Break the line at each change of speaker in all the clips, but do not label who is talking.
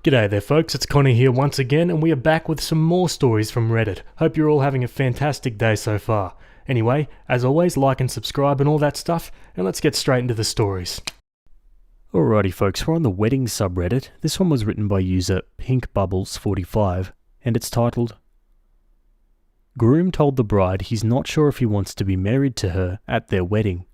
G'day there folks, it's Connie here once again and we are back with some more stories from Reddit. Hope you're all having a fantastic day so far. Anyway, as always, like and subscribe and all that stuff, and let's get straight into the stories. Alrighty folks, we're on the wedding subreddit. This one was written by user pinkbubbles45 and it's titled Groom told the bride he's not sure if he wants to be married to her at their wedding.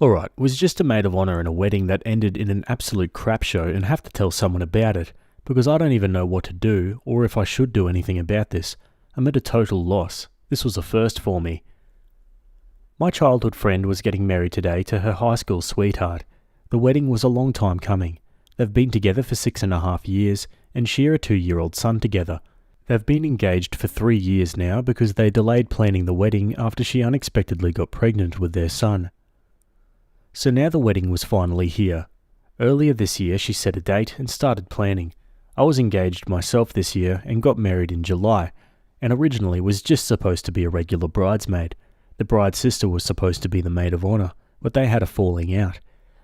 Alright, was just a maid of honour in a wedding that ended in an absolute crap show and have to tell someone about it, because I don't even know what to do or if I should do anything about this. I'm at a total loss. This was a first for me. My childhood friend was getting married today to her high school sweetheart. The wedding was a long time coming. They've been together for 6.5 years and share a 2-year-old son together. They've been engaged for 3 years now because they delayed planning the wedding after she unexpectedly got pregnant with their son. So now the wedding was finally here. Earlier this year she set a date and started planning. I was engaged myself this year and got married in July, and originally was just supposed to be a regular bridesmaid. The bride's sister was supposed to be the maid of honour, but they had a falling out.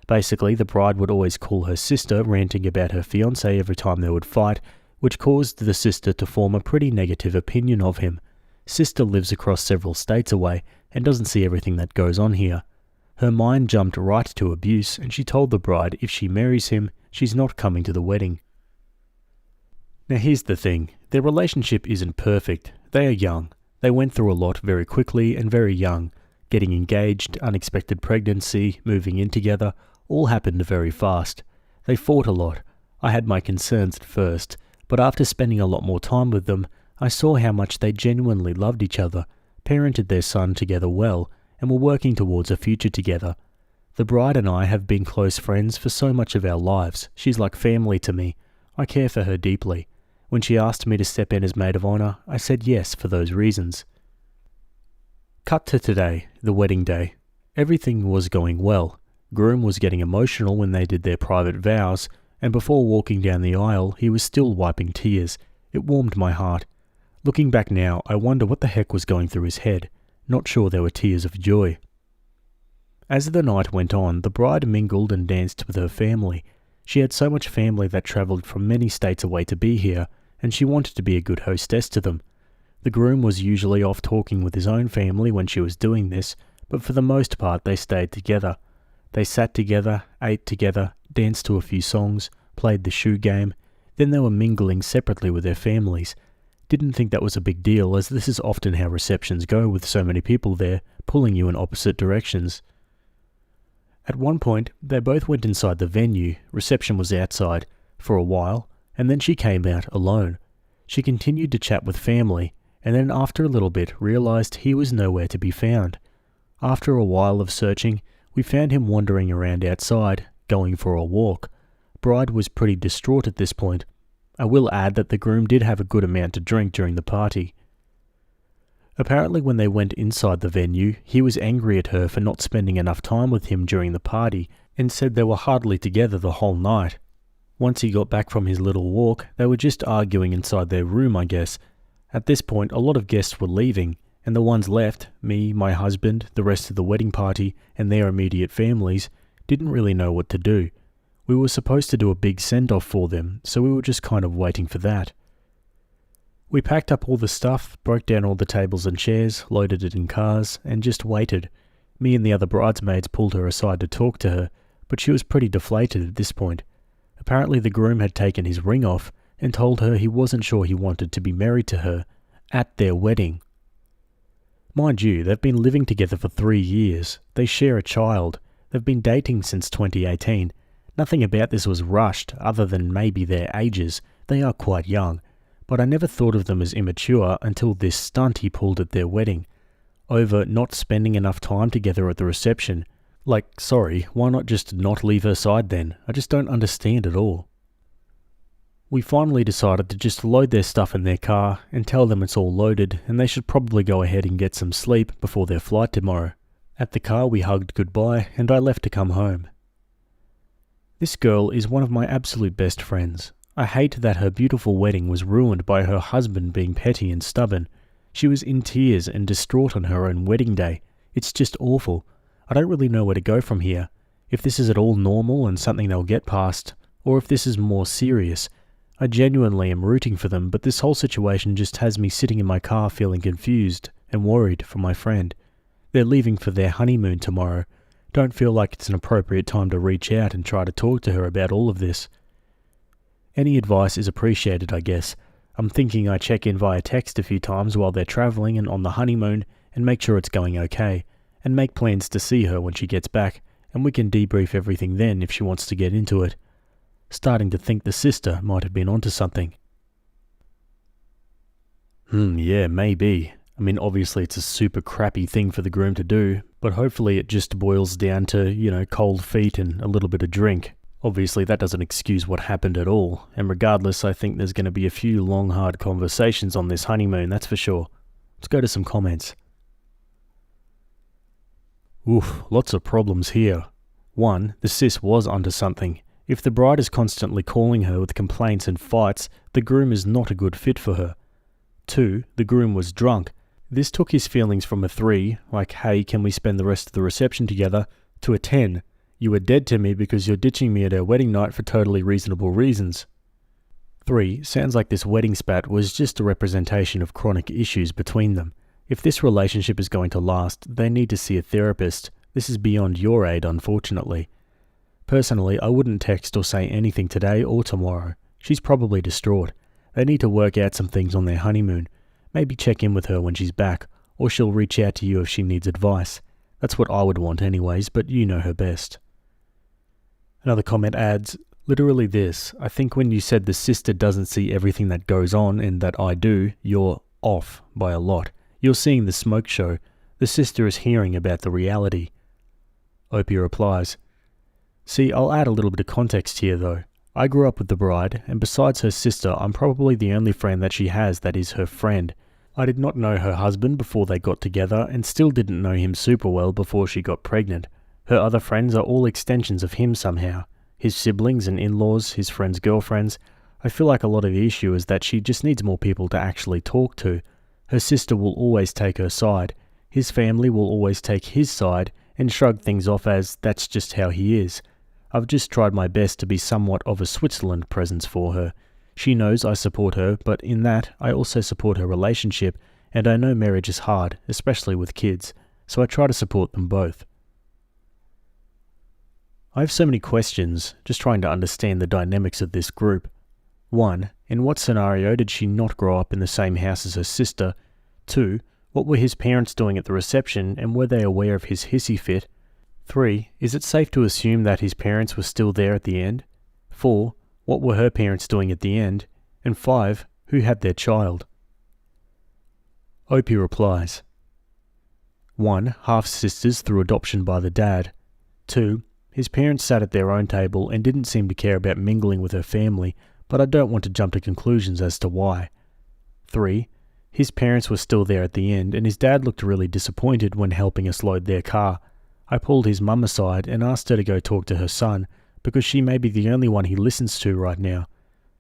Basically, the bride would always call her sister, ranting about her fiance every time they would fight, which caused the sister to form a pretty negative opinion of him. Sister lives across several states away and doesn't see everything that goes on here. Her mind jumped right to abuse and she told the bride if she marries him, she's not coming to the wedding. Now here's the thing, their relationship isn't perfect. They are young. They went through a lot very quickly and very young. Getting engaged, unexpected pregnancy, moving in together, all happened very fast. They fought a lot. I had my concerns at first, but after spending a lot more time with them, I saw how much they genuinely loved each other, parented their son together well, and were working towards a future together. The bride and I have been close friends for so much of our lives. She's like family to me. I care for her deeply. When she asked me to step in as maid of honour, I said yes for those reasons. Cut to today, the wedding day. Everything was going well. Groom was getting emotional when they did their private vows, and before walking down the aisle, he was still wiping tears. It warmed my heart. Looking back now, I wonder what the heck was going through his head. Not sure there were tears of joy. As the night went on, the bride mingled and danced with her family. She had so much family that travelled from many states away to be here, and she wanted to be a good hostess to them. The groom was usually off talking with his own family when she was doing this, but for the most part they stayed together. They sat together, ate together, danced to a few songs, played the shoe game, then they were mingling separately with their families. Didn't think that was a big deal, as this is often how receptions go with so many people there, pulling you in opposite directions. At one point, they both went inside the venue, reception was outside, for a while, and then she came out alone. She continued to chat with family, and then after a little bit realised he was nowhere to be found. After a while of searching, we found him wandering around outside, going for a walk. Bride was pretty distraught at this point. I will add that the groom did have a good amount to drink during the party. Apparently when they went inside the venue, he was angry at her for not spending enough time with him during the party and said they were hardly together the whole night. Once he got back from his little walk, they were just arguing inside their room, I guess. At this point, a lot of guests were leaving, and the ones left, me, my husband, the rest of the wedding party, and their immediate families, didn't really know what to do. We were supposed to do a big send-off for them, so we were just kind of waiting for that. We packed up all the stuff, broke down all the tables and chairs, loaded it in cars, and just waited. Me and the other bridesmaids pulled her aside to talk to her, but she was pretty deflated at this point. Apparently the groom had taken his ring off and told her he wasn't sure he wanted to be married to her at their wedding. Mind you, they've been living together for 3 years. They share a child. They've been dating since 2018. Nothing about this was rushed, other than maybe their ages. They are quite young. But I never thought of them as immature until this stunt he pulled at their wedding. Over not spending enough time together at the reception. Like, sorry, why not just not leave her side then? I just don't understand at all. We finally decided to just load their stuff in their car and tell them it's all loaded and they should probably go ahead and get some sleep before their flight tomorrow. At the car we hugged goodbye and I left to come home. This girl is one of my absolute best friends. I hate that her beautiful wedding was ruined by her husband being petty and stubborn. She was in tears and distraught on her own wedding day. It's just awful. I don't really know where to go from here. if this is at all normal and something they'll get past, or if this is more serious. I genuinely am rooting for them, but this whole situation just has me sitting in my car feeling confused and worried for my friend. They're leaving for their honeymoon tomorrow. Don't feel like it's an appropriate time to reach out and try to talk to her about all of this. Any advice is appreciated, I guess. I'm thinking I check in via text a few times while they're travelling and on the honeymoon and make sure it's going okay, and make plans to see her when she gets back, and we can debrief everything then if she wants to get into it. Starting to think the sister might have been onto something. Yeah, maybe. I mean, obviously it's a super crappy thing for the groom to do, but hopefully it just boils down to, cold feet and a little bit of drink. Obviously that doesn't excuse what happened at all, and regardless, I think there's going to be a few long, hard conversations on this honeymoon, that's for sure. Let's go to some comments. Oof, lots of problems here. 1. The sis was onto something. If the bride is constantly calling her with complaints and fights, the groom is not a good fit for her. 2. The groom was drunk. This took his feelings from a 3, like, hey, can we spend the rest of the reception together, to a 10. You were dead to me because you're ditching me at our wedding night for totally reasonable reasons. 3. Sounds like this wedding spat was just a representation of chronic issues between them. If this relationship is going to last, they need to see a therapist. This is beyond your aid, unfortunately. Personally, I wouldn't text or say anything today or tomorrow. She's probably distraught. They need to work out some things on their honeymoon. Maybe check in with her when she's back, or she'll reach out to you if she needs advice. That's what I would want anyways, but you know her best. Another comment adds, literally this, I think when you said the sister doesn't see everything that goes on and that I do, you're off by a lot. You're seeing the smoke show. The sister is hearing about the reality. Opie replies, see, I'll add a little bit of context here though. I grew up with the bride, and besides her sister, I'm probably the only friend that she has that is her friend. I did not know her husband before they got together, and still didn't know him super well before she got pregnant. Her other friends are all extensions of him somehow. His siblings and in-laws, his friends' girlfriends. I feel like a lot of the issue is that she just needs more people to actually talk to. Her sister will always take her side. His family will always take his side and shrug things off as that's just how he is. I've just tried my best to be somewhat of a Switzerland presence for her. She knows I support her, but in that, I also support her relationship, and I know marriage is hard, especially with kids, so I try to support them both. I have so many questions, just trying to understand the dynamics of this group. 1. In what scenario did she not grow up in the same house as her sister? 2. What were his parents doing at the reception, and were they aware of his hissy fit? 3. Is it safe to assume that his parents were still there at the end? 4. What were her parents doing at the end? And 5. Who had their child? Opie replies, 1. Half-sisters through adoption by the dad. 2. His parents sat at their own table and didn't seem to care about mingling with her family, but I don't want to jump to conclusions as to why. 3. His parents were still there at the end, and his dad looked really disappointed when helping us load their car. I pulled his mum aside and asked her to go talk to her son, because she may be the only one he listens to right now.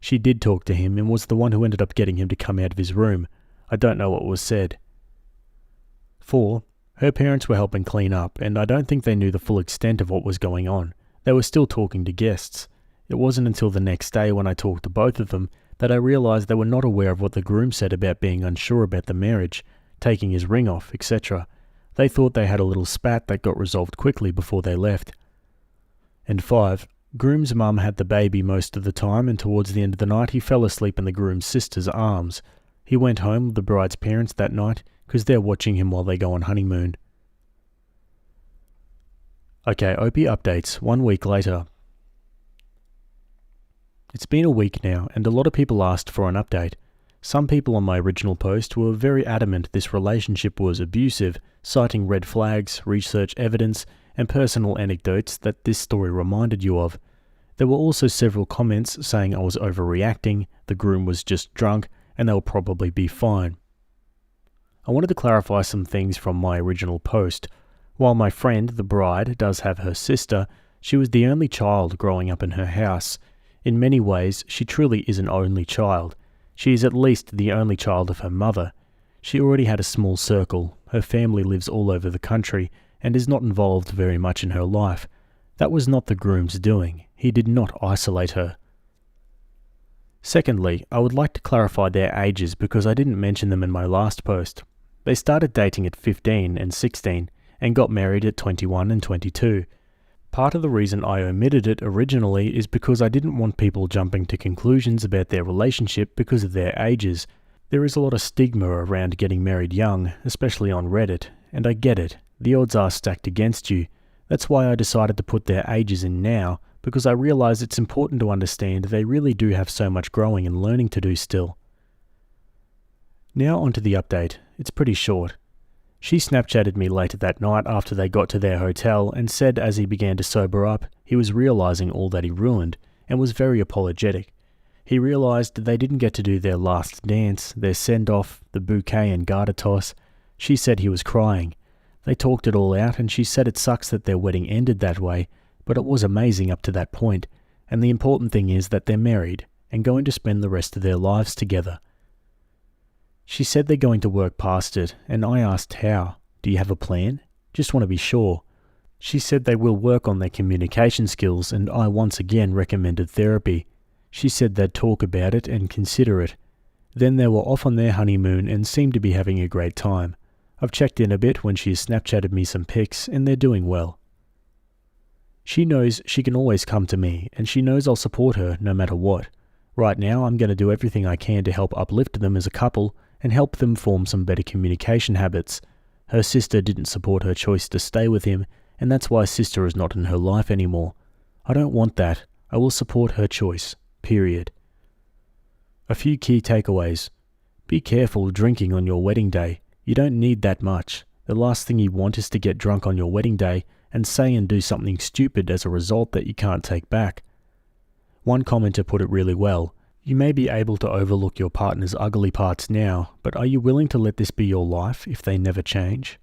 She did talk to him and was the one who ended up getting him to come out of his room. I don't know what was said. 4. Her parents were helping clean up, and I don't think they knew the full extent of what was going on. They were still talking to guests. It wasn't until the next day when I talked to both of them that I realised they were not aware of what the groom said about being unsure about the marriage, taking his ring off, etc. They thought they had a little spat that got resolved quickly before they left. And 5. Groom's mum had the baby most of the time, and towards the end of the night he fell asleep in the groom's sister's arms. He went home with the bride's parents that night, because they're watching him while they go on honeymoon. Okay, Opie updates 1 week later. It's been a week now, and a lot of people asked for an update. Some people on my original post were very adamant this relationship was abusive, citing red flags, research evidence, and personal anecdotes that this story reminded you of. There were also several comments saying I was overreacting, the groom was just drunk, and they'll probably be fine. I wanted to clarify some things from my original post. While my friend, the bride, does have her sister, she was the only child growing up in her house. In many ways, she truly is an only child. She is at least the only child of her mother. She already had a small circle. Her family lives all over the country and is not involved very much in her life. That was not the groom's doing. He did not isolate her. Secondly, I would like to clarify their ages because I didn't mention them in my last post. They started dating at 15 and 16 and got married at 21 and 22. Part of the reason I omitted it originally is because I didn't want people jumping to conclusions about their relationship because of their ages. There is a lot of stigma around getting married young, especially on Reddit, and I get it. The odds are stacked against you. That's why I decided to put their ages in now, because I realize it's important to understand they really do have so much growing and learning to do still. Now onto the update. It's pretty short. She Snapchatted me later that night after they got to their hotel and said as he began to sober up, he was realizing all that he ruined and was very apologetic. He realized they didn't get to do their last dance, their send-off, the bouquet and garter toss. She said he was crying. They talked it all out and she said it sucks that their wedding ended that way, but it was amazing up to that point, and the important thing is that they're married and going to spend the rest of their lives together. She said they're going to work past it, and I asked how. Do you have a plan? Just want to be sure. She said they will work on their communication skills, and I once again recommended therapy. She said they'd talk about it and consider it. Then they were off on their honeymoon and seemed to be having a great time. I've checked in a bit when she Snapchatted me some pics, and they're doing well. She knows she can always come to me, and she knows I'll support her no matter what. Right now, I'm going to do everything I can to help uplift them as a couple and help them form some better communication habits. Her sister didn't support her choice to stay with him, and that's why sister is not in her life anymore. I don't want that. I will support her choice. Period. A few key takeaways. Be careful drinking on your wedding day. You don't need that much. The last thing you want is to get drunk on your wedding day and say and do something stupid as a result that you can't take back. One commenter put it really well. You may be able to overlook your partner's ugly parts now, but are you willing to let this be your life if they never change?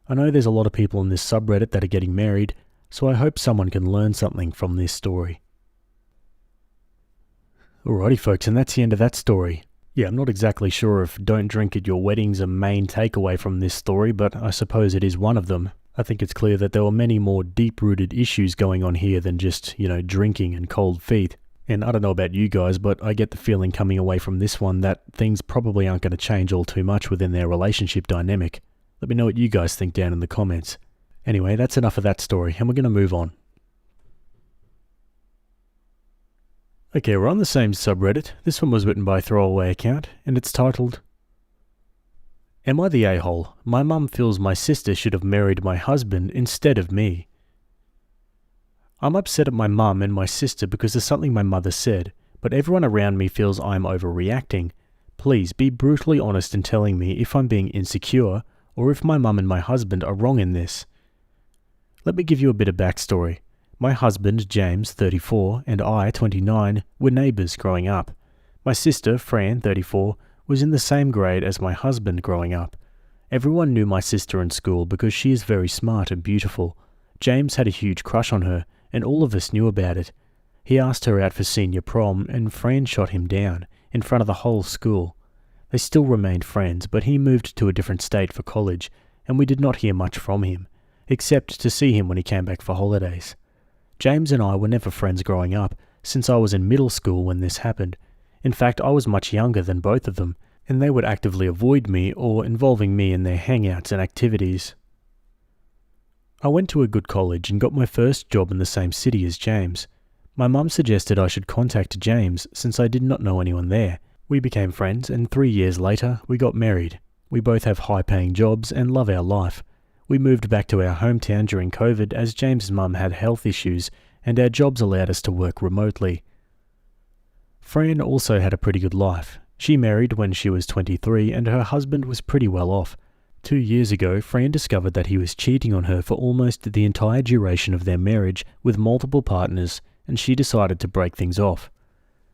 I know there's a lot of people in this subreddit that are getting married, so I hope someone can learn something from this story. Alrighty folks, and that's the end of that story. Yeah, I'm not exactly sure if don't drink at your wedding's a main takeaway from this story, but I suppose it is one of them. I think it's clear that there were many more deep-rooted issues going on here than just, drinking and cold feet. And I don't know about you guys, but I get the feeling coming away from this one that things probably aren't going to change all too much within their relationship dynamic. Let me know what you guys think down in the comments. Anyway, that's enough of that story, and we're going to move on. Okay, we're on the same subreddit. This one was written by Throwaway Account, and it's titled, Am I the a-hole? My mum feels my sister should have married my husband instead of me. I'm upset at my mum and my sister because of something my mother said, but everyone around me feels I'm overreacting. Please be brutally honest in telling me if I'm being insecure or if my mum and my husband are wrong in this. Let me give you a bit of backstory. My husband, James, 34, and I, 29, were neighbours growing up. My sister, Fran, 34, was in the same grade as my husband growing up. Everyone knew my sister in school because she is very smart and beautiful. James had a huge crush on her, and all of us knew about it. He asked her out for senior prom, and Fran shot him down, in front of the whole school. They still remained friends, but he moved to a different state for college, and we did not hear much from him, except to see him when he came back for holidays. James and I were never friends growing up, since I was in middle school when this happened. In fact, I was much younger than both of them, and they would actively avoid me or involving me in their hangouts and activities. I went to a good college and got my first job in the same city as James. My mum suggested I should contact James since I did not know anyone there. We became friends, and 3 years later, we got married. We both have high-paying jobs and love our life. We moved back to our hometown during COVID as James's mum had health issues, and our jobs allowed us to work remotely. Fran also had a pretty good life. She married when she was 23, and her husband was pretty well off. 2 years ago, Fran discovered that he was cheating on her for almost the entire duration of their marriage with multiple partners, and she decided to break things off.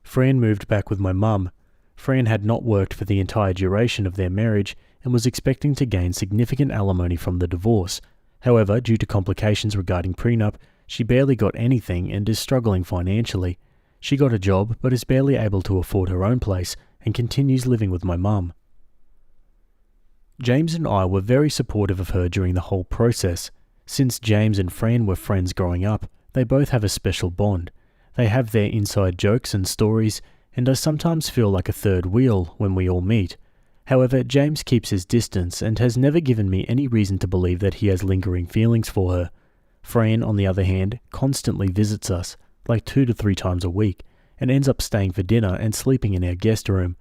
Fran moved back with my mum. Fran had not worked for the entire duration of their marriage and was expecting to gain significant alimony from the divorce. However, due to complications regarding prenup, she barely got anything and is struggling financially. She got a job but is barely able to afford her own place and continues living with my mum. James and I were very supportive of her during the whole process. Since James and Fran were friends growing up, They both have a special bond. They have their inside jokes and stories, and I sometimes feel like a third wheel when we all meet. However, James keeps his distance and has never given me any reason to believe that he has lingering feelings for her. Fran, on the other hand, constantly visits us, like 2 to 3 times a week, and ends up staying for dinner and sleeping in our guest room.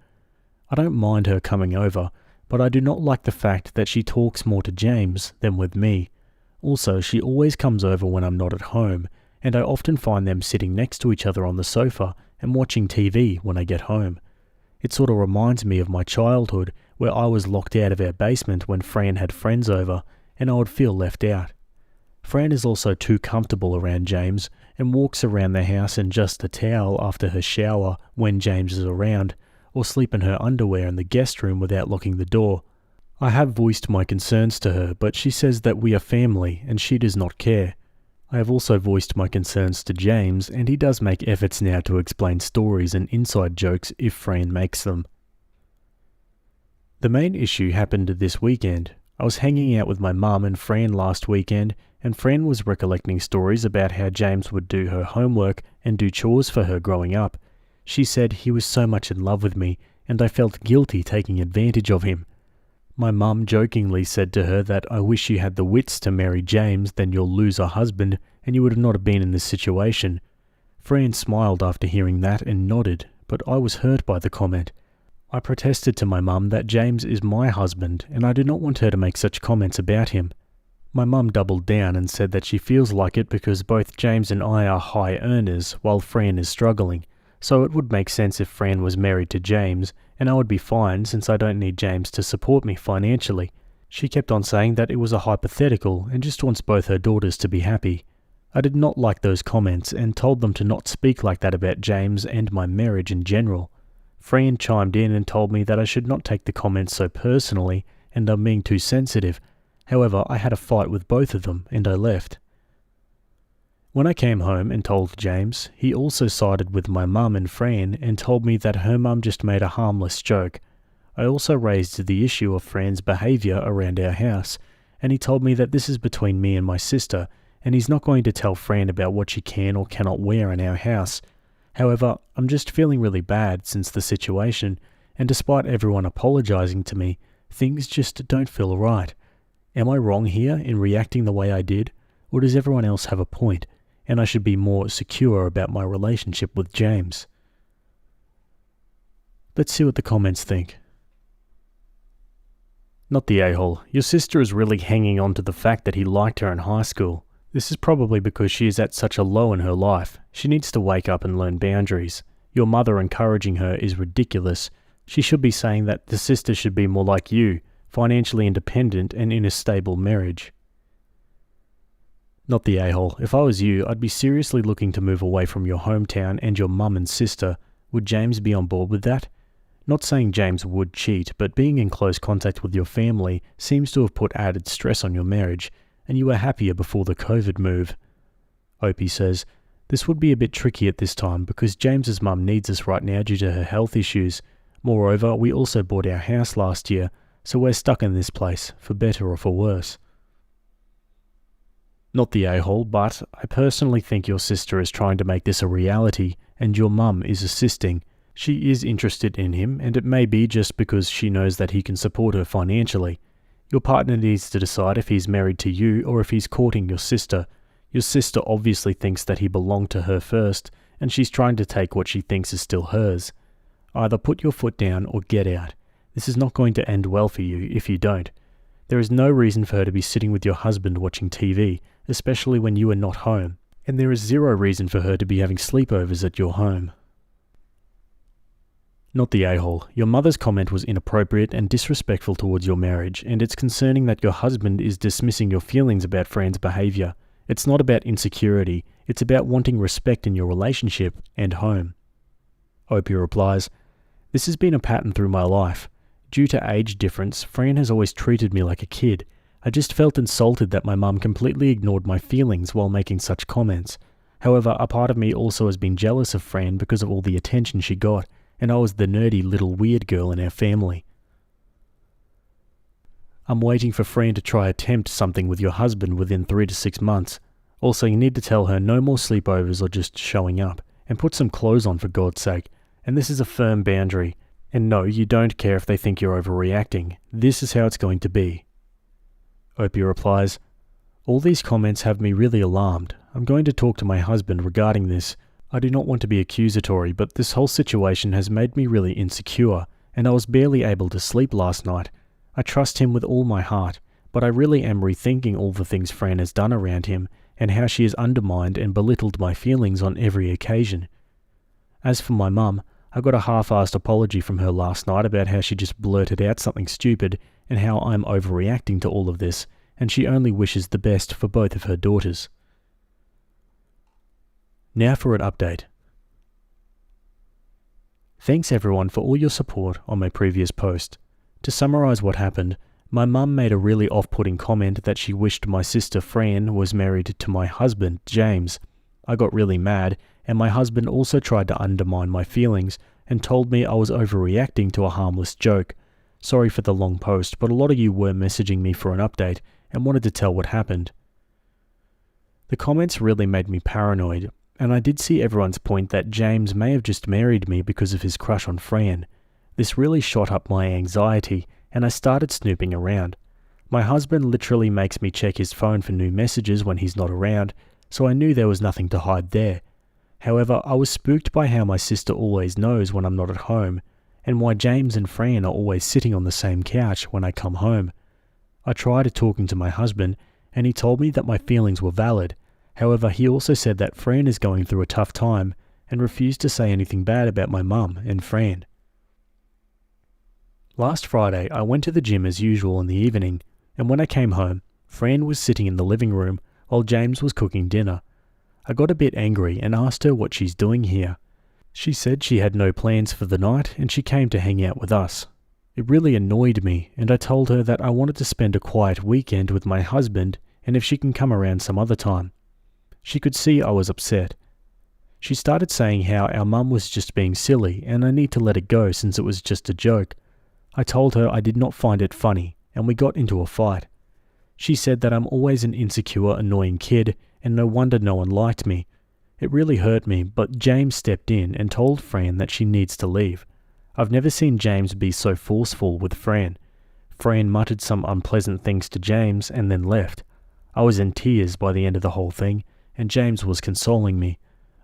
I don't mind her coming over, but I do not like the fact that she talks more to James than with me. Also, she always comes over when I'm not at home, and I often find them sitting next to each other on the sofa and watching TV when I get home. It sort of reminds me of my childhood, where I was locked out of our basement when Fran had friends over, and I would feel left out. Fran is also too comfortable around James and walks around the house in just a towel after her shower when James is around, or sleep in her underwear in the guest room without locking the door. I have voiced my concerns to her, but she says that we are family and she does not care. I have also voiced my concerns to James, and he does make efforts now to explain stories and inside jokes if Fran makes them. The main issue happened this weekend. I was hanging out with my mum and Fran last weekend, and Fran was recollecting stories about how James would do her homework and do chores for her growing up. She said he was so much in love with me, and I felt guilty taking advantage of him. My mum jokingly said to her that I wish you had the wits to marry James, then you'll lose a husband, and you would not have been in this situation. Fran smiled after hearing that and nodded, but I was hurt by the comment. I protested to my mum that James is my husband, and I do not want her to make such comments about him. My mum doubled down and said that she feels like it because both James and I are high earners while Fran is struggling, so it would make sense if Fran was married to James, and I would be fine since I don't need James to support me financially. She kept on saying that it was a hypothetical and just wants both her daughters to be happy. I did not like those comments and told them to not speak like that about James and my marriage in general. Fran chimed in and told me that I should not take the comments so personally and I'm being too sensitive. However, I had a fight with both of them and I left. When I came home and told James, he also sided with my mum and Fran and told me that her mum just made a harmless joke. I also raised the issue of Fran's behaviour around our house, and he told me that this is between me and my sister, and he's not going to tell Fran about what she can or cannot wear in our house. However, I'm just feeling really bad since the situation, and despite everyone apologising to me, things just don't feel right. Am I wrong here in reacting the way I did, or does everyone else have a point, and I should be more secure about my relationship with James? Let's see what the comments think. Not the a-hole. Your sister is really hanging on to the fact that he liked her in high school. This is probably because she is at such a low in her life. She needs to wake up and learn boundaries. Your mother encouraging her is ridiculous. She should be saying that the sister should be more like you, financially independent and in a stable marriage. Not the a-hole. If I was you, I'd be seriously looking to move away from your hometown and your mum and sister. Would James be on board with that? Not saying James would cheat, but being in close contact with your family seems to have put added stress on your marriage, and you were happier before the COVID move. Opie says, this would be a bit tricky at this time because James's mum needs us right now due to her health issues. Moreover, we also bought our house last year, so we're stuck in this place, for better or for worse. Not the a-hole, but I personally think your sister is trying to make this a reality, and your mum is assisting. She is interested in him, and it may be just because she knows that he can support her financially. Your partner needs to decide if he's married to you or if he's courting your sister. Your sister obviously thinks that he belonged to her first, and she's trying to take what she thinks is still hers. Either put your foot down or get out. This is not going to end well for you if you don't. There is no reason for her to be sitting with your husband watching TV, especially when you are not home, and there is zero reason for her to be having sleepovers at your home. Not the a-hole. Your mother's comment was inappropriate and disrespectful towards your marriage, and it's concerning that your husband is dismissing your feelings about Fran's behaviour. It's not about insecurity, it's about wanting respect in your relationship and home. Opie replies, this has been a pattern through my life. Due to age difference, Fran has always treated me like a kid. I just felt insulted that my mum completely ignored my feelings while making such comments. However, a part of me also has been jealous of Fran because of all the attention she got, and I was the nerdy little weird girl in our family. I'm waiting for Fran to try attempt something with your husband within 3 to 6 months. Also, you need to tell her no more sleepovers or just showing up, and put some clothes on for God's sake. And this is a firm boundary. And no, you don't care if they think you're overreacting. This is how it's going to be. Opie replies, all these comments have me really alarmed. I'm going to talk to my husband regarding this. I do not want to be accusatory, but this whole situation has made me really insecure, and I was barely able to sleep last night. I trust him with all my heart, but I really am rethinking all the things Fran has done around him, and how she has undermined and belittled my feelings on every occasion. As for my mum, I got a half-assed apology from her last night about how she just blurted out something stupid and how I'm overreacting to all of this, and she only wishes the best for both of her daughters. Now for an update. Thanks everyone for all your support on my previous post. To summarise what happened, my mum made a really off-putting comment that she wished my sister Fran was married to my husband, James. I got really mad, and my husband also tried to undermine my feelings and told me I was overreacting to a harmless joke. Sorry for the long post, but a lot of you were messaging me for an update and wanted to tell what happened. The comments really made me paranoid, and I did see everyone's point that James may have just married me because of his crush on Fran. This really shot up my anxiety, and I started snooping around. My husband literally makes me check his phone for new messages when he's not around, so I knew there was nothing to hide there. However, I was spooked by how my sister always knows when I'm not at home, and why James and Fran are always sitting on the same couch when I come home. I tried talking to my husband, and he told me that my feelings were valid. However, he also said that Fran is going through a tough time, and refused to say anything bad about my mum and Fran. Last Friday, I went to the gym as usual in the evening, and when I came home, Fran was sitting in the living room while James was cooking dinner. I got a bit angry and asked her what she's doing here. She said she had no plans for the night and she came to hang out with us. It really annoyed me, and I told her that I wanted to spend a quiet weekend with my husband and if she can come around some other time. She could see I was upset. She started saying how our mum was just being silly and I need to let it go since it was just a joke. I told her I did not find it funny, and we got into a fight. She said that I'm always an insecure, annoying kid, and no wonder no one liked me. It really hurt me, but James stepped in and told Fran that she needs to leave. I've never seen James be so forceful with Fran. Fran muttered some unpleasant things to James and then left. I was in tears by the end of the whole thing, and James was consoling me.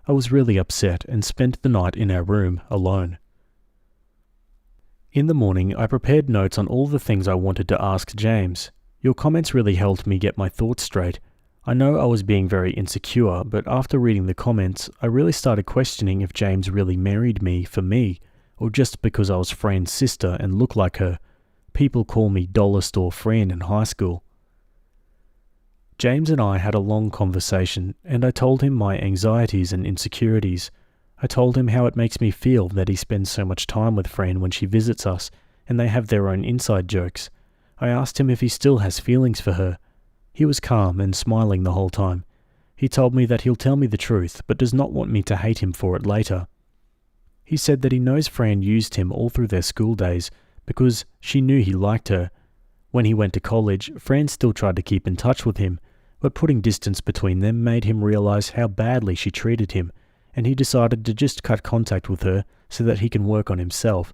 I was really upset and spent the night in our room alone. In the morning, I prepared notes on all the things I wanted to ask James. Your comments really helped me get my thoughts straight. I know I was being very insecure, but after reading the comments, I really started questioning if James really married me for me, or just because I was Fran's sister and looked like her. People call me Dollar Store Fran in high school. James and I had a long conversation, and I told him my anxieties and insecurities. I told him how it makes me feel that he spends so much time with Fran when she visits us, and they have their own inside jokes. I asked him if he still has feelings for her. He was calm and smiling the whole time. He told me that he'll tell me the truth, but does not want me to hate him for it later. He said that he knows Fran used him all through their school days, because she knew he liked her. When he went to college, Fran still tried to keep in touch with him, but putting distance between them made him realize how badly she treated him, and he decided to just cut contact with her so that he can work on himself.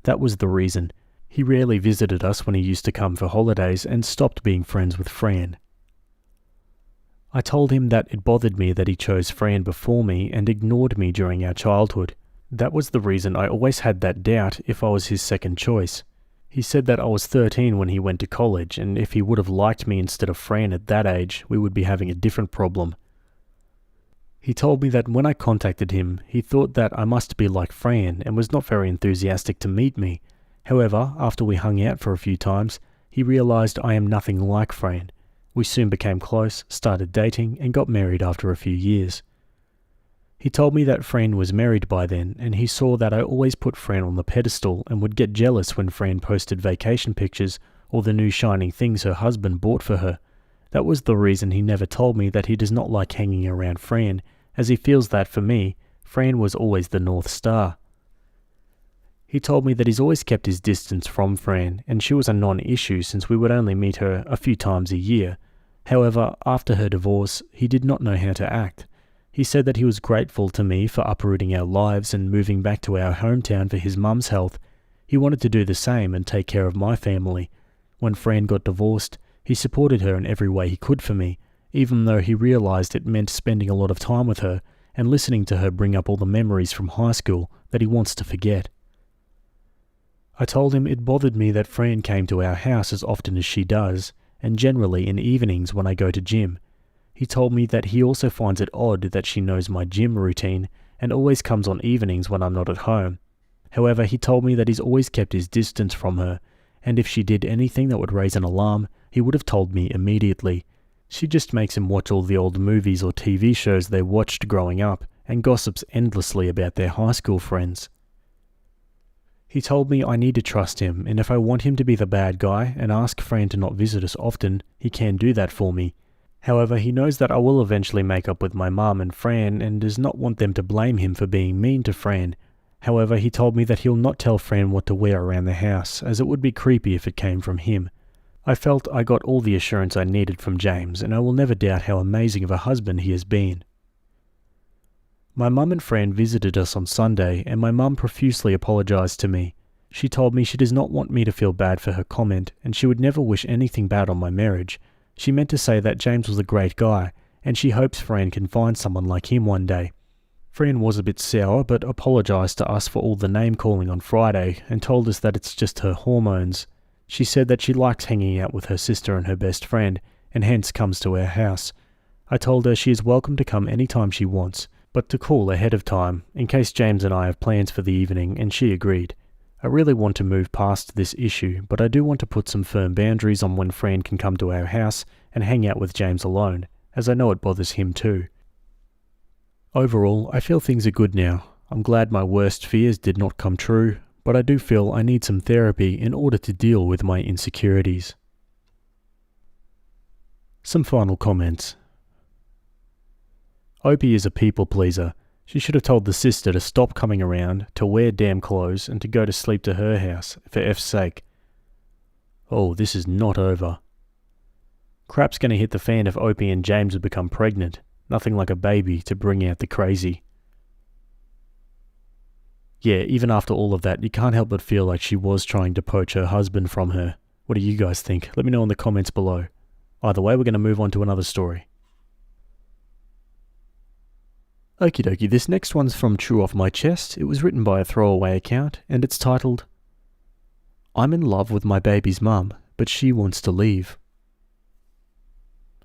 That was the reason. He rarely visited us when he used to come for holidays and stopped being friends with Fran. I told him that it bothered me that he chose Fran before me and ignored me during our childhood. That was the reason I always had that doubt if I was his second choice. He said that I was 13 when he went to college, and if he would have liked me instead of Fran at that age, we would be having a different problem. He told me that when I contacted him, he thought that I must be like Fran and was not very enthusiastic to meet me. However, after we hung out for a few times, he realized I am nothing like Fran. We soon became close, started dating, and got married after a few years. He told me that Fran was married by then, and he saw that I always put Fran on the pedestal and would get jealous when Fran posted vacation pictures or the new shiny things her husband bought for her. That was the reason he never told me that he does not like hanging around Fran, as he feels that for me, Fran was always the North Star. He told me that he's always kept his distance from Fran, and she was a non-issue since we would only meet her a few times a year. However, after her divorce, he did not know how to act. He said that he was grateful to me for uprooting our lives and moving back to our hometown for his mum's health. He wanted to do the same and take care of my family. When Fran got divorced, he supported her in every way he could for me, even though he realised it meant spending a lot of time with her and listening to her bring up all the memories from high school that he wants to forget. I told him it bothered me that Fran came to our house as often as she does, and generally in evenings when I go to gym. He told me that he also finds it odd that she knows my gym routine and always comes on evenings when I'm not at home. However, he told me that he's always kept his distance from her, and if she did anything that would raise an alarm, he would have told me immediately. She just makes him watch all the old movies or TV shows they watched growing up and gossips endlessly about their high school friends. He told me I need to trust him, and if I want him to be the bad guy and ask Fran to not visit us often, he can do that for me. However, he knows that I will eventually make up with my mum and Fran and does not want them to blame him for being mean to Fran. However, he told me that he'll not tell Fran what to wear around the house, as it would be creepy if it came from him. I felt I got all the assurance I needed from James, and I will never doubt how amazing of a husband he has been. My mum and Fran visited us on Sunday, and my mum profusely apologised to me. She told me she does not want me to feel bad for her comment, and she would never wish anything bad on my marriage. She meant to say that James was a great guy, and she hopes Fran can find someone like him one day. Fran was a bit sour, but apologised to us for all the name-calling on Friday, and told us that it's just her hormones. She said that she likes hanging out with her sister and her best friend, and hence comes to our house. I told her she is welcome to come any time she wants, but to call ahead of time, in case James and I have plans for the evening, and she agreed. I really want to move past this issue, but I do want to put some firm boundaries on when Fran can come to our house and hang out with James alone, as I know it bothers him too. Overall, I feel things are good now. I'm glad my worst fears did not come true, but I do feel I need some therapy in order to deal with my insecurities. Some final comments. Opie is a people pleaser. She should have told the sister to stop coming around, to wear damn clothes, and to go to sleep to her house, for F's sake. Oh, this is not over. Crap's gonna hit the fan if Opie and James have become pregnant. Nothing like a baby to bring out the crazy. Yeah, even after all of that, you can't help but feel like she was trying to poach her husband from her. What do you guys think? Let me know in the comments below. Either way, we're going to move on to another story. Okie dokie, this next one's from True Off My Chest. It was written by a throwaway account, and it's titled, I'm in love with my baby's mum, but she wants to leave.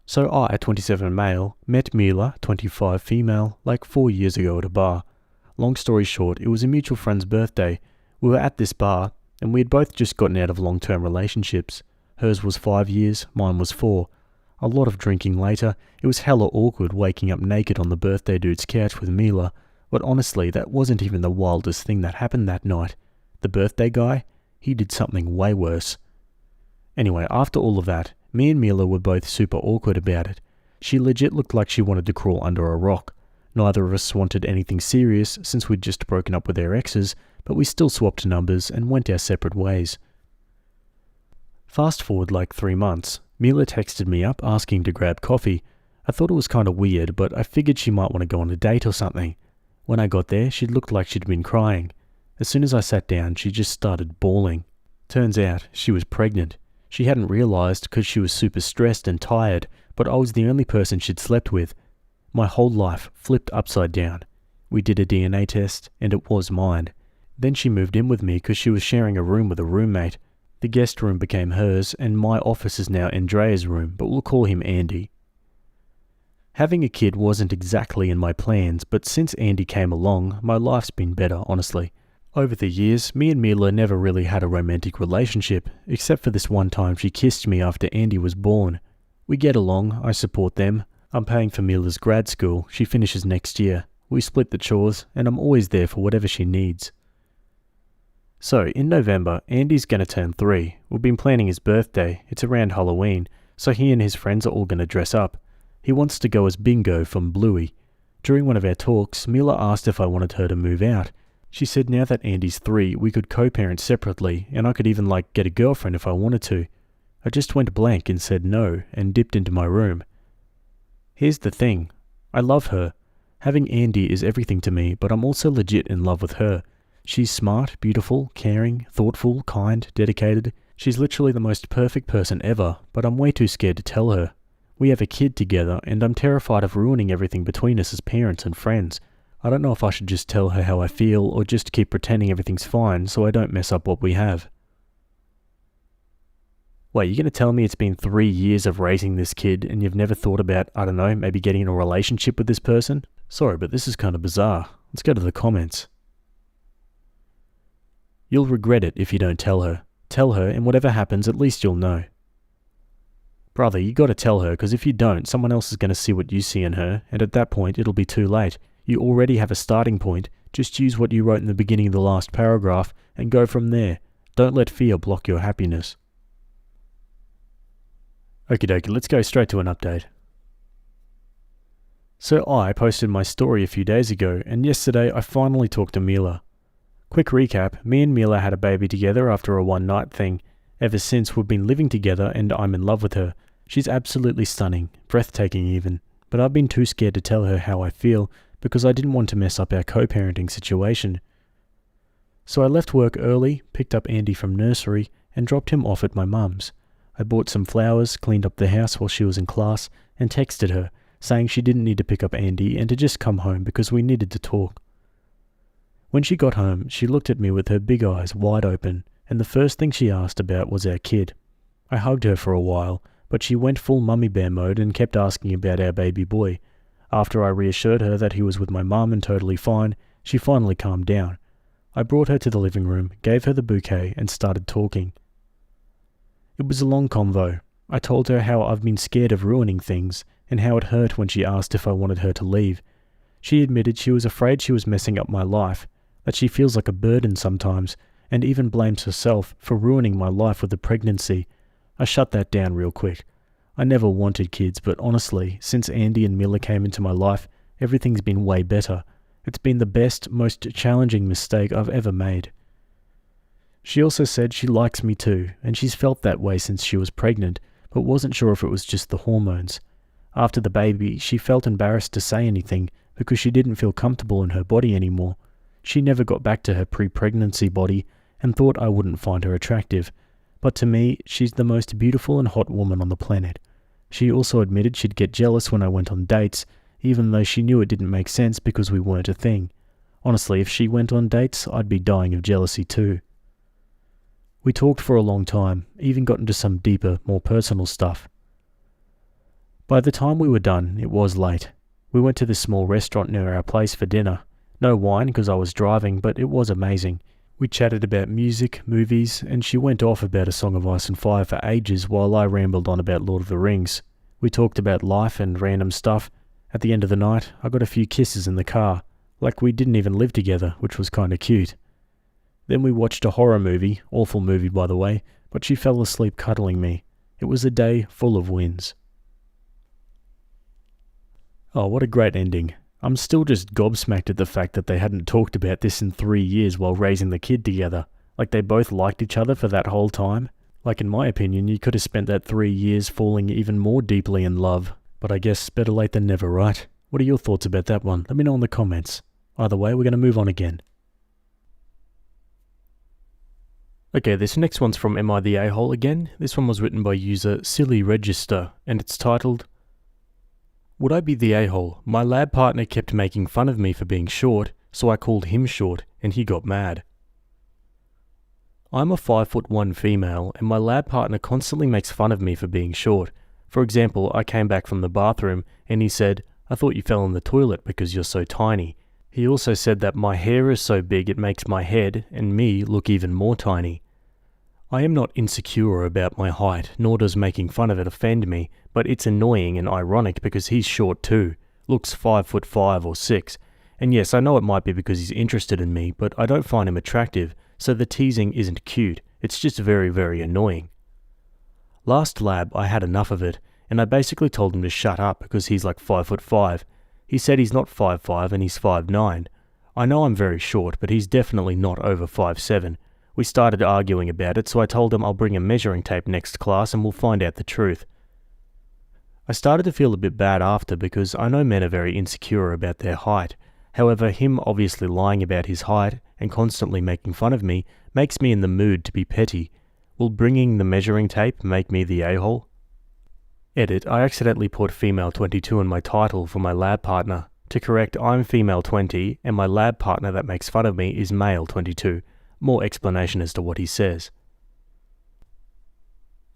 So I, 27 male, met Mila, 25 female, like 4 years ago at a bar. Long story short, it was a mutual friend's birthday. We were at this bar, and we had both just gotten out of long-term relationships. Hers was 5 years, mine was 4. A lot of drinking later, it was hella awkward waking up naked on the birthday dude's couch with Mila, but honestly, that wasn't even the wildest thing that happened that night. The birthday guy, he did something way worse. Anyway, after all of that, me and Mila were both super awkward about it. She legit looked like she wanted to crawl under a rock. Neither of us wanted anything serious since we'd just broken up with our exes, but we still swapped numbers and went our separate ways. Fast forward like 3 months, Mila texted me up asking to grab coffee. I thought it was kind of weird, but I figured she might want to go on a date or something. When I got there, she looked like she'd been crying. As soon as I sat down, she just started bawling. Turns out, she was pregnant. She hadn't realised because she was super stressed and tired, but I was the only person she'd slept with. My whole life flipped upside down. We did a DNA test, and it was mine. Then she moved in with me because she was sharing a room with a roommate. The guest room became hers, and my office is now Andrea's room, but we'll call him Andy. Having a kid wasn't exactly in my plans, but since Andy came along, my life's been better, honestly. Over the years, me and Mila never really had a romantic relationship, except for this one time she kissed me after Andy was born. We get along, I support them. I'm paying for Mila's grad school, she finishes next year. We split the chores, and I'm always there for whatever she needs. So, in November, Andy's gonna turn 3. We've been planning his birthday, it's around Halloween, so he and his friends are all gonna dress up. He wants to go as Bingo from Bluey. During one of our talks, Mila asked if I wanted her to move out. She said now that Andy's 3, we could co-parent separately, and I could even get a girlfriend if I wanted to. I just went blank and said no and dipped into my room. Here's the thing. I love her. Having Andy is everything to me, but I'm also legit in love with her. She's smart, beautiful, caring, thoughtful, kind, dedicated. She's literally the most perfect person ever, but I'm way too scared to tell her. We have a kid together, and I'm terrified of ruining everything between us as parents and friends. I don't know if I should just tell her how I feel, or just keep pretending everything's fine so I don't mess up what we have. Wait, you're going to tell me it's been 3 years of raising this kid and you've never thought about, I don't know, maybe getting in a relationship with this person? Sorry, but this is kind of bizarre. Let's go to the comments. You'll regret it if you don't tell her. Tell her, and whatever happens, at least you'll know. Brother, you gotta tell her, because if you don't, someone else is going to see what you see in her, and at that point, it'll be too late. You already have a starting point. Just use what you wrote in the beginning of the last paragraph, and go from there. Don't let fear block your happiness. Okie dokie, let's go straight to an update. So I posted my story a few days ago, and yesterday I finally talked to Mila. Quick recap, me and Mila had a baby together after a one-night thing. Ever since, we've been living together and I'm in love with her. She's absolutely stunning, breathtaking even, but I've been too scared to tell her how I feel because I didn't want to mess up our co-parenting situation. So I left work early, picked up Andy from nursery, and dropped him off at my mum's. I bought some flowers, cleaned up the house while she was in class, and texted her, saying she didn't need to pick up Andy and to just come home because we needed to talk. When she got home, she looked at me with her big eyes wide open, and the first thing she asked about was our kid. I hugged her for a while, but she went full mummy bear mode and kept asking about our baby boy. After I reassured her that he was with my mum and totally fine, she finally calmed down. I brought her to the living room, gave her the bouquet, and started talking. It was a long convo. I told her how I've been scared of ruining things, and how it hurt when she asked if I wanted her to leave. She admitted she was afraid she was messing up my life, that she feels like a burden sometimes, and even blames herself for ruining my life with the pregnancy. I shut that down real quick. I never wanted kids, but honestly, since Andy and Mila came into my life, everything's been way better. It's been the best, most challenging mistake I've ever made. She also said she likes me too, and she's felt that way since she was pregnant, but wasn't sure if it was just the hormones. After the baby, she felt embarrassed to say anything because she didn't feel comfortable in her body anymore. She never got back to her pre-pregnancy body and thought I wouldn't find her attractive. But to me, she's the most beautiful and hot woman on the planet. She also admitted she'd get jealous when I went on dates, even though she knew it didn't make sense because we weren't a thing. Honestly, if she went on dates, I'd be dying of jealousy too. We talked for a long time, even got into some deeper, more personal stuff. By the time we were done, it was late. We went to this small restaurant near our place for dinner. No wine because I was driving, but it was amazing. We chatted about music, movies, and she went off about A Song of Ice and Fire for ages while I rambled on about Lord of the Rings. We talked about life and random stuff. At the end of the night, I got a few kisses in the car, like we didn't even live together, which was kinda cute. Then we watched a horror movie, awful movie by the way, but she fell asleep cuddling me. It was a day full of wins. Oh, what a great ending. I'm still just gobsmacked at the fact that they hadn't talked about this in 3 years while raising the kid together. Like they both liked each other for that whole time. Like in my opinion, you could have spent that 3 years falling even more deeply in love. But I guess better late than never, right? What are your thoughts about that one? Let me know in the comments. Either way, we're going to move on again. Okay, this next one's from Am I the A-Hole again? This one was written by user Silly Register, and it's titled, Would I be the a-hole? My lab partner kept making fun of me for being short, so I called him short, and he got mad. I'm a 5'1" female, and my lab partner constantly makes fun of me for being short. For example, I came back from the bathroom, and he said, I thought you fell in the toilet because you're so tiny. He also said that my hair is so big it makes my head, and me, look even more tiny. I am not insecure about my height, nor does making fun of it offend me, but it's annoying and ironic because he's short too, looks 5'5" or 6, and yes, I know it might be because he's interested in me, but I don't find him attractive, so the teasing isn't cute, it's just very, very annoying. Last lab, I had enough of it, and I basically told him to shut up because he's like 5'5". He said he's not 5'5" and he's 5'9". I know I'm very short, but he's definitely not over 5'7". We started arguing about it, so I told him I'll bring a measuring tape next class and we'll find out the truth. I started to feel a bit bad after because I know men are very insecure about their height. However, him obviously lying about his height and constantly making fun of me makes me in the mood to be petty. Will bringing the measuring tape make me the a-hole? Edit, I accidentally put female 22 in my title for my lab partner. To correct, I'm female 20 and my lab partner that makes fun of me is male 22. More explanation as to what he says.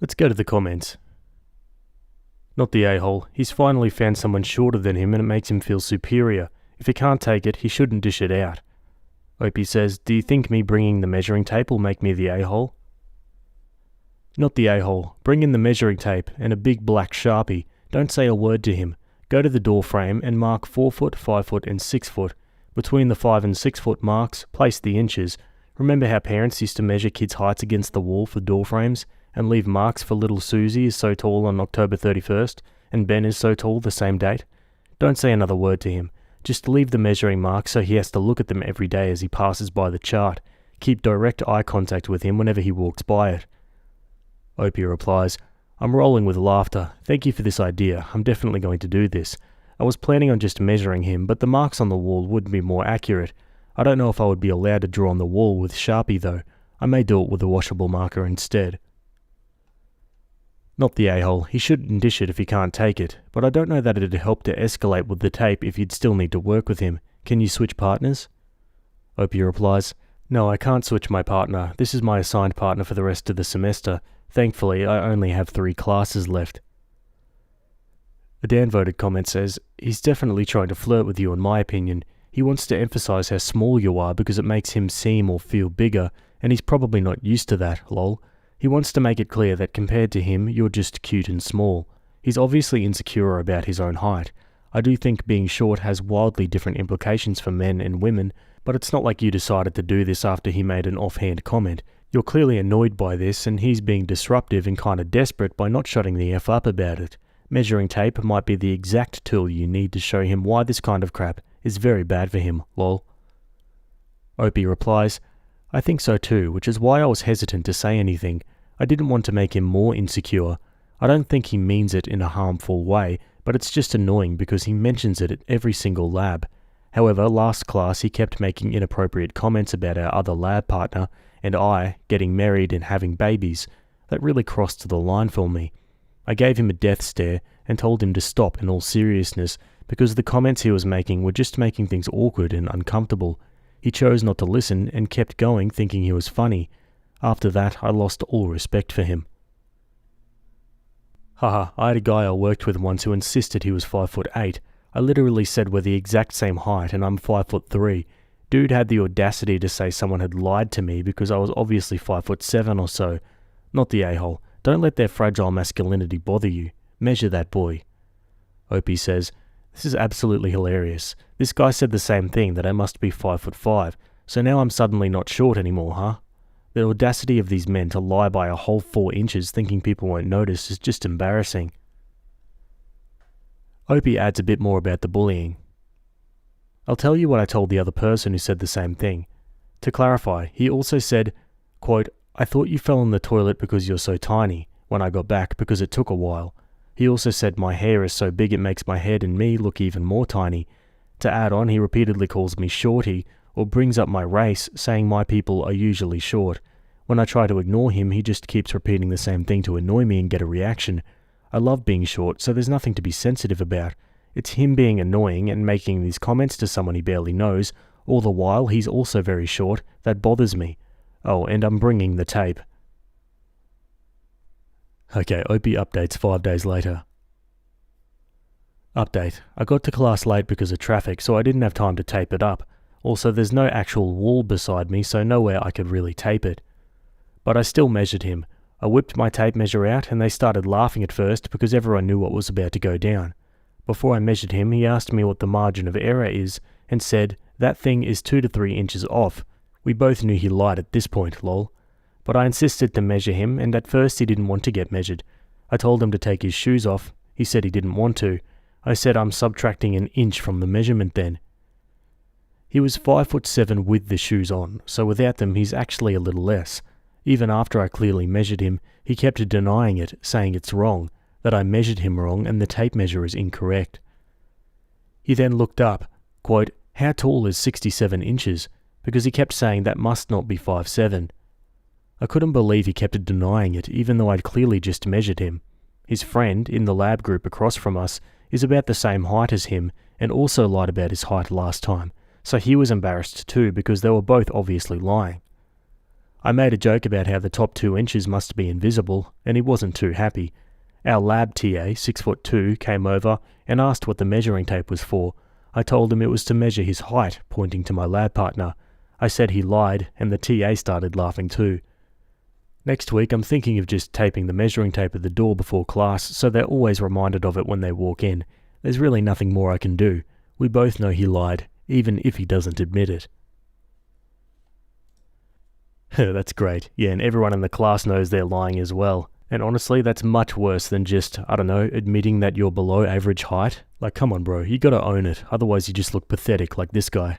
Let's go to the comments. Not the a-hole. He's finally found someone shorter than him and it makes him feel superior. If he can't take it, he shouldn't dish it out. Opie says, do you think me bringing the measuring tape will make me the a-hole? Not the a-hole. Bring in the measuring tape and a big black Sharpie. Don't say a word to him. Go to the door frame and mark 4 foot, 5 foot and 6 foot. Between the 5 and 6 foot marks, place the inches. Remember how parents used to measure kids' heights against the wall for door frames and leave marks for little Susie is so tall on October 31st and Ben is so tall the same date? Don't say another word to him. Just leave the measuring marks so he has to look at them every day as he passes by the chart. Keep direct eye contact with him whenever he walks by it. Opie replies, I'm rolling with laughter. Thank you for this idea. I'm definitely going to do this. I was planning on just measuring him, but the marks on the wall would be more accurate. I don't know if I would be allowed to draw on the wall with Sharpie though. I may do it with a washable marker instead. Not the a-hole. He shouldn't dish it if he can't take it, but I don't know that it'd help to escalate with the tape if you'd still need to work with him. Can you switch partners? Opie replies, No, I can't switch my partner. This is my assigned partner for the rest of the semester. Thankfully, I only have 3 classes left. A downvoted comment says, He's definitely trying to flirt with you in my opinion. He wants to emphasize how small you are because it makes him seem or feel bigger, and he's probably not used to that, lol. He wants to make it clear that compared to him, you're just cute and small. He's obviously insecure about his own height. I do think being short has wildly different implications for men and women, but it's not like you decided to do this after he made an offhand comment. You're clearly annoyed by this, and he's being disruptive and kinda desperate by not shutting the F up about it. Measuring tape might be the exact tool you need to show him why this kind of crap is very bad for him, lol. Opie replies, I think so too, which is why I was hesitant to say anything. I didn't want to make him more insecure. I don't think he means it in a harmful way, but it's just annoying because he mentions it at every single lab. However, last class he kept making inappropriate comments about our other lab partner and I getting married and having babies. That really crossed the line for me. I gave him a death stare and told him to stop in all seriousness because the comments he was making were just making things awkward and uncomfortable. He chose not to listen and kept going thinking he was funny. After that, I lost all respect for him. Haha, I had a guy I worked with once who insisted he was 5'8". I literally said we're the exact same height and I'm 5'3". Dude had the audacity to say someone had lied to me because I was obviously 5'7" or so. Not the a-hole. Don't let their fragile masculinity bother you. Measure that boy. Opie says, This is absolutely hilarious. This guy said the same thing, that I must be 5'5", so now I'm suddenly not short anymore, huh? The audacity of these men to lie by a whole 4 inches thinking people won't notice is just embarrassing. Opie adds a bit more about the bullying. I'll tell you what I told the other person who said the same thing. To clarify, he also said, quote, I thought you fell in the toilet because you're so tiny, when I got back because it took a while. He also said my hair is so big it makes my head and me look even more tiny. To add on, he repeatedly calls me shorty, or brings up my race, saying my people are usually short. When I try to ignore him, he just keeps repeating the same thing to annoy me and get a reaction. I love being short, so there's nothing to be sensitive about. It's him being annoying and making these comments to someone he barely knows, all the while he's also very short, that bothers me. Oh, and I'm bringing the tape. Okay, Opie updates 5 days later. Update. I got to class late because of traffic, so I didn't have time to tape it up. Also, there's no actual wall beside me, so nowhere I could really tape it. But I still measured him. I whipped my tape measure out, and they started laughing at first because everyone knew what was about to go down. Before I measured him, he asked me what the margin of error is, and said, that thing is 2 to 3 inches off. We both knew he lied at this point, lol. But I insisted to measure him, and at first he didn't want to get measured. I told him to take his shoes off. He said he didn't want to. I said I'm subtracting an inch from the measurement then. He was 5'7" with the shoes on, so without them he's actually a little less. Even after I clearly measured him, he kept denying it, saying it's wrong, that I measured him wrong and the tape measure is incorrect. He then looked up, quote, "How tall is 67 inches?" because he kept saying that must not be 5'7". I couldn't believe he kept denying it even though I'd clearly just measured him. His friend, in the lab group across from us, is about the same height as him and also lied about his height last time, so he was embarrassed too because they were both obviously lying. I made a joke about how the top 2 inches must be invisible, and he wasn't too happy. Our lab TA, 6'2", came over and asked what the measuring tape was for. I told him it was to measure his height, pointing to my lab partner. I said he lied, and the TA started laughing too. Next week I'm thinking of just taping the measuring tape at the door before class so they're always reminded of it when they walk in. There's really nothing more I can do. We both know he lied, even if he doesn't admit it. That's great. Yeah, and everyone in the class knows they're lying as well. And honestly, that's much worse than just, I don't know, admitting that you're below average height. Like, come on bro, you gotta own it, otherwise you just look pathetic like this guy.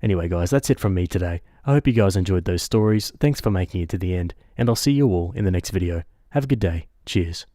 Anyway guys, that's it from me today. I hope you guys enjoyed those stories, thanks for making it to the end, and I'll see you all in the next video. Have a good day. Cheers.